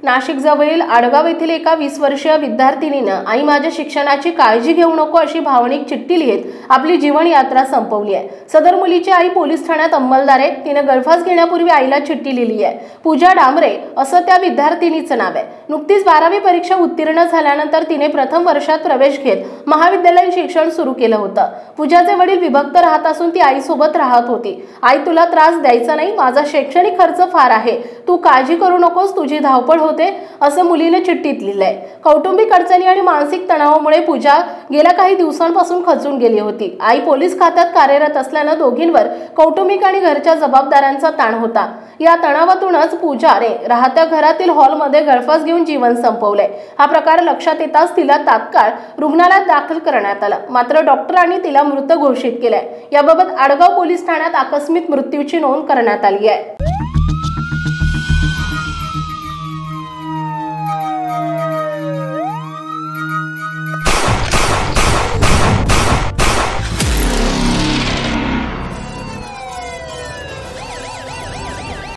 नाशिक जवळील आडगाव येथील एका 20 वर्षीय विद्यार्थिनीनं आई माझ्या शिक्षणाची काळजी घेऊ नको अशी भावनिक चिठ्ठी लिहित आपली जीवन यात्रा संपवली आहे। सदर मुलीची आई पोलीस ठाण्यात अंमलदार आहे। तिने गळफास घेण्यापूर्वी आईला चिठ्ठी लिहिली आहे। पूजा डांबरे असं त्या विद्यार्थिनीचं नाव आहे। नुकतीच 12वी परीक्षा उत्तीर्ण झाल्यानंतर तिने प्रथम वर्षात प्रवेश घेत महाविद्यालयीन शिक्षण सुरू केलं होतं। पूजाचे वडील विभक्त राहत असून ती आईसोबत राहत होती। आई तुला त्रास द्यायचा नाही, माझा शैक्षणिक खर्च फार आहे, तू काळजी करू नकोस, तुझी धावपळ होते असं मुलीने चिठ्ठीत लिहिलंय। कौटुंबिक अडचणी आणि मानसिक तणावामुळे पूजा गेल्या काही दिवसांपासून खचून गेली होती। आई पोलीस खात्यात कार्यरत असल्याने दोघींवर कौटुंबिक आणि घरच्या जबाबदाऱ्यांचा ताण होता। या तणावातूनच पूजाने राहत्या घरातील हॉलमध्ये गळफास घेऊन जीवन संपवले। हा प्रकार लक्षात येताच तिला तात्काळ रुग्णालयात दाखल करण्यात आलं, मात्र डॉक्टरांनी तिला मृत घोषित केले। याबाबत आडगाव पोलीस ठाण्यात आकस्मिक मृत्यूची नोंद करण्यात आली आहे।